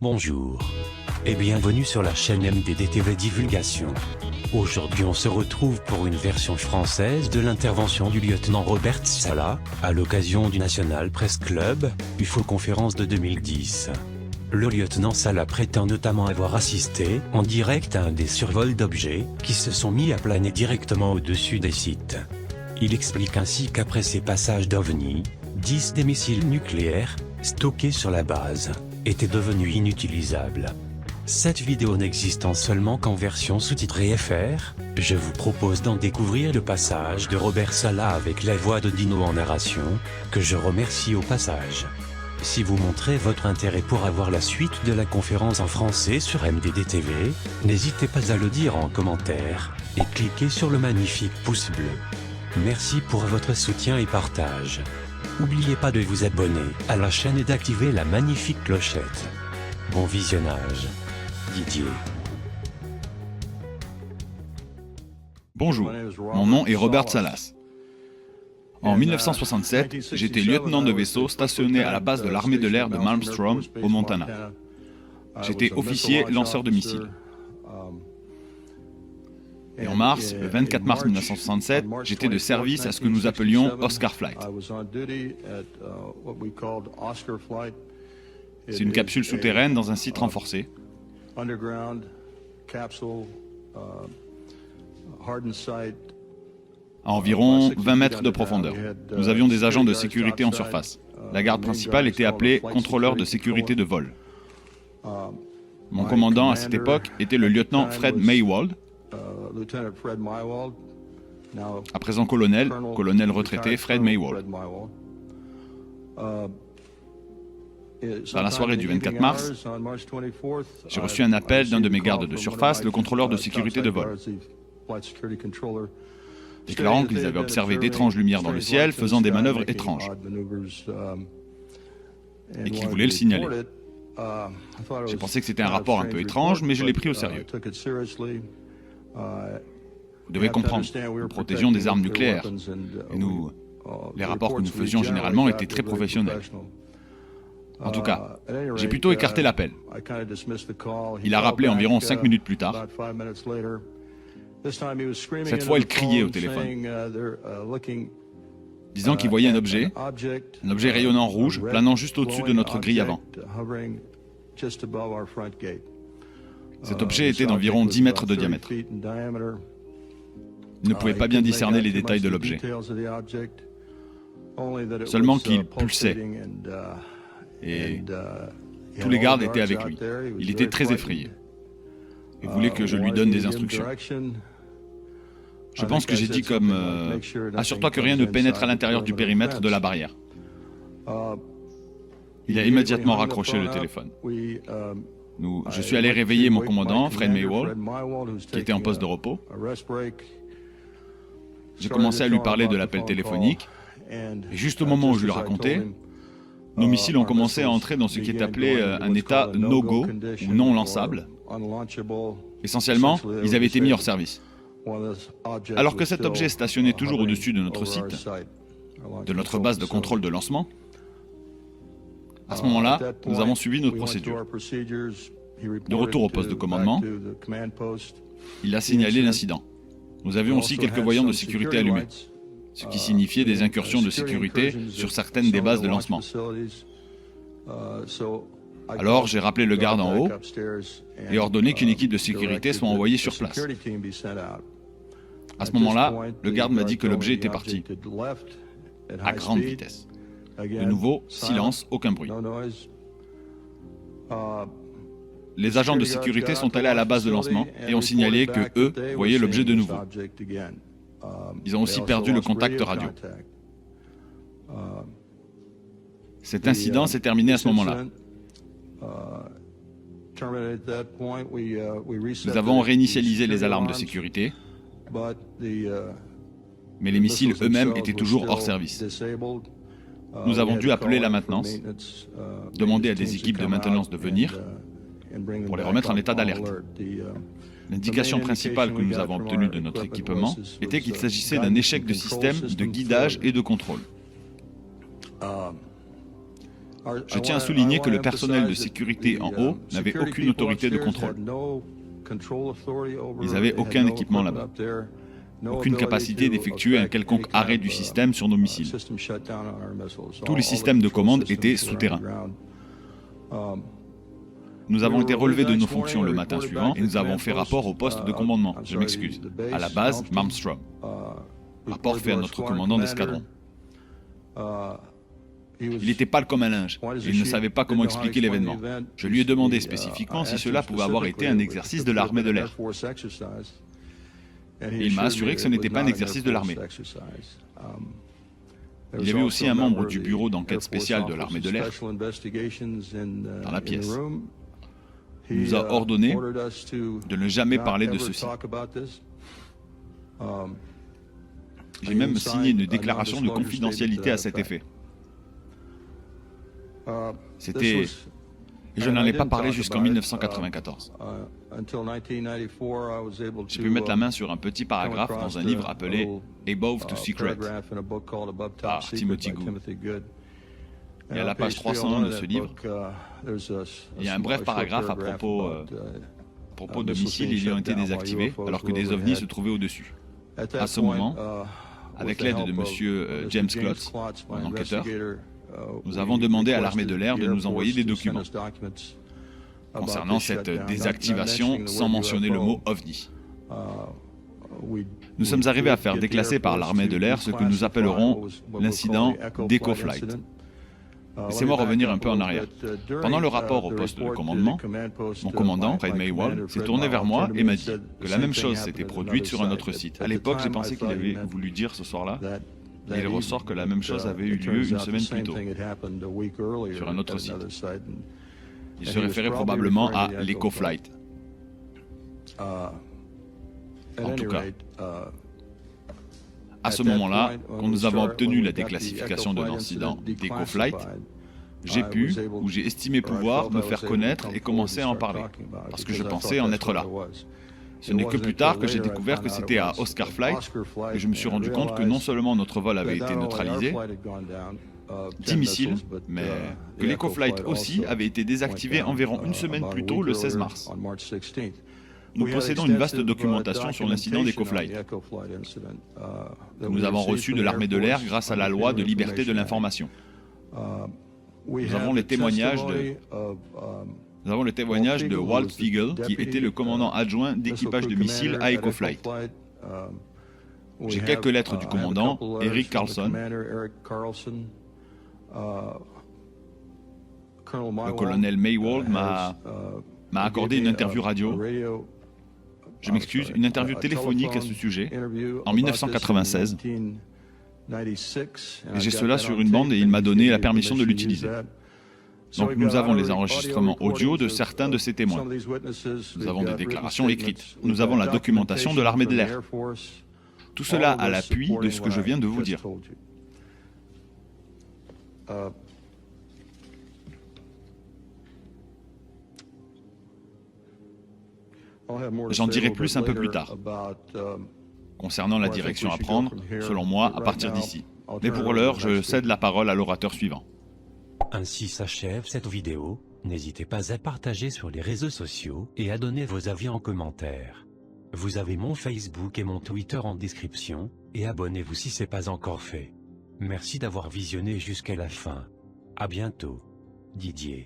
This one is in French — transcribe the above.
Bonjour et bienvenue sur la chaîne MDD-TV Divulgation. Aujourd'hui on se retrouve pour une version française de l'intervention du lieutenant Robert Sallah, à l'occasion du National Press Club, UFO Conférence de 2010. Le lieutenant Sallah prétend notamment avoir assisté en direct à un des survols d'objets qui se sont mis à planer directement au-dessus des sites. Il explique ainsi qu'après ces passages d'OVNI, 10 des missiles nucléaires, stockés sur la base, étaient devenus inutilisables. Cette vidéo n'existant seulement qu'en version sous-titrée FR, je vous propose d'en découvrir le passage de Robert Sallah avec la voix de Dino en narration, que je remercie au passage. Si vous montrez votre intérêt pour avoir la suite de la conférence en français sur MDD-TV, n'hésitez pas à le dire en commentaire, et cliquez sur le magnifique pouce bleu. Merci pour votre soutien et partage. N'oubliez pas de vous abonner à la chaîne et d'activer la magnifique clochette. Bon visionnage. Didier. Bonjour, mon nom est Robert Sallah. En 1967, j'étais lieutenant de vaisseau stationné à la base de l'armée de l'air de Malmstrom, au Montana. J'étais officier lanceur de missiles. Et en mars, le 24 mars 1967, j'étais de service à ce que nous appelions Oscar Flight. C'est une capsule souterraine dans un site renforcé. À environ 20 mètres de profondeur. Nous avions des agents de sécurité en surface. La garde principale était appelée contrôleur de sécurité de vol. Mon commandant à cette époque était le lieutenant Fred Maywald, à présent colonel retraité Fred Maywald. Dans la soirée du 24 mars, j'ai reçu un appel d'un de mes gardes de surface, le contrôleur de sécurité de vol, déclarant qu'ils avaient observé d'étranges lumières dans le ciel faisant des manœuvres étranges et qu'ils voulaient le signaler. J'ai pensé que c'était un rapport un peu étrange, mais je l'ai pris au sérieux. Vous devez comprendre, nous protégions des armes nucléaires, et les rapports que nous faisions généralement étaient très professionnels. En tout cas, j'ai plutôt écarté l'appel. Il a rappelé environ 5 minutes plus tard. Cette fois, il criait au téléphone, disant qu'il voyait un objet rayonnant rouge, planant juste au-dessus de notre grille avant. Cet objet était d'environ 10 mètres de diamètre. Il ne pouvait pas bien discerner les détails de l'objet, seulement qu'il pulsait, et tous les gardes étaient avec lui. Il était très effrayé et voulait que je lui donne des instructions. Je pense que j'ai dit comme « Assure-toi que rien ne pénètre à l'intérieur du périmètre de la barrière ». Il a immédiatement raccroché le téléphone. Je suis allé réveiller mon commandant, Fred Maywald, qui était en poste de repos. J'ai commencé à lui parler de l'appel téléphonique, et juste au moment où je le racontais, nos missiles ont commencé à entrer dans ce qui est appelé un état no-go, ou non lançable. Essentiellement, ils avaient été mis hors service. Alors que cet objet stationnait toujours au-dessus de notre site, de notre base de contrôle de lancement, à ce moment-là, nous avons suivi notre procédure. De retour au poste de commandement, il a signalé l'incident. Nous avions aussi quelques voyants de sécurité allumés, ce qui signifiait des incursions de sécurité sur certaines des bases de lancement. Alors j'ai rappelé le garde en haut et ordonné qu'une équipe de sécurité soit envoyée sur place. À ce moment-là, le garde m'a dit que l'objet était parti, à grande vitesse. De nouveau, silence, aucun bruit. Les agents de sécurité sont allés à la base de lancement et ont signalé que eux voyaient l'objet de nouveau. Ils ont aussi perdu le contact radio. Cet incident s'est terminé à ce moment-là. Nous avons réinitialisé les alarmes de sécurité, mais les missiles eux-mêmes étaient toujours hors service. Nous avons dû appeler la maintenance, demander à des équipes de maintenance de venir pour les remettre en état d'alerte. L'indication principale que nous avons obtenue de notre équipement était qu'il s'agissait d'un échec de système de guidage et de contrôle. Je tiens à souligner que le personnel de sécurité en haut n'avait aucune autorité de contrôle. Ils n'avaient aucun équipement là-bas, aucune capacité d'effectuer un quelconque arrêt du système sur nos missiles. Tous les systèmes de commande étaient souterrains. Nous avons été relevés de nos fonctions le matin suivant et nous avons fait rapport au poste de commandement. Je m'excuse. À la base, Malmstrom. Rapport fait à notre commandant d'escadron. Il n'était pâle comme un linge, et il ne savait pas comment expliquer l'événement. Je lui ai demandé spécifiquement si cela pouvait avoir été un exercice de l'armée de l'air. Et il m'a assuré que ce n'était pas un exercice de l'armée. Il y avait aussi un membre du bureau d'enquête spéciale de l'armée de l'air dans la pièce. Il nous a ordonné de ne jamais parler de ceci. J'ai même signé une déclaration de confidentialité à cet effet. C'était... Et je n'en ai pas parlé jusqu'en 1994. J'ai pu mettre la main sur un petit paragraphe dans un livre appelé Above to Secret par Timothy Good. Et à la page 301 de ce livre, il y a un bref paragraphe à propos de missiles ayant été désactivés alors que des ovnis se trouvaient au-dessus. À ce moment, avec l'aide de M. James Klotz, un enquêteur, nous avons demandé à l'armée de l'air de nous envoyer des documents concernant cette désactivation sans mentionner le mot OVNI. Nous sommes arrivés à faire déclasser par l'armée de l'air ce que nous appellerons l'incident d'Echo Flight. Laissez-moi revenir un peu en arrière. Pendant le rapport au poste de commandement, mon commandant, Fred Maywald, s'est tourné vers moi et m'a dit que la même chose s'était produite sur un autre site. À l'époque, j'ai pensé qu'il avait voulu dire ce soir-là, et il ressort que la même chose avait eu lieu une semaine plus tôt, sur un autre site. Il se référait probablement à l'Echo Flight. En tout cas, à ce moment-là, quand nous avons obtenu la déclassification de l'incident d'Echo Flight, j'ai pu, ou j'ai estimé pouvoir, me faire connaître et commencer à en parler, parce que je pensais en être là. Ce n'est que plus tard que j'ai découvert que c'était à Oscar Flight que je me suis rendu compte que non seulement notre vol avait été neutralisé, 10 missiles, mais que l'Echo Flight aussi avait été désactivé environ une semaine plus tôt, le 16 mars. Nous possédons une vaste documentation sur l'incident d'Echo Flight que nous avons reçu de l'armée de l'air grâce à la loi de liberté de l'information. Nous avons les témoignages de Walt Fiegel, qui était le commandant adjoint d'équipage de missiles à Echo Flight. J'ai quelques lettres du commandant, Eric Carlson. Le colonel Maywald m'a accordé une interview radio. Je m'excuse, une interview téléphonique à ce sujet, en 1996. Et j'ai cela sur une bande et il m'a donné la permission de l'utiliser. Donc nous avons les enregistrements audio de certains de ces témoins. Nous avons des déclarations écrites. Nous avons la documentation de l'armée de l'air. Tout cela à l'appui de ce que je viens de vous dire. J'en dirai plus un peu plus tard, concernant la direction à prendre, selon moi, à partir d'ici. Mais pour l'heure, je cède la parole à l'orateur suivant. Ainsi s'achève cette vidéo. N'hésitez pas à partager sur les réseaux sociaux et à donner vos avis en commentaire. Vous avez mon Facebook et mon Twitter en description, et abonnez-vous si ce n'est pas encore fait. Merci d'avoir visionné jusqu'à la fin. À bientôt. Didier.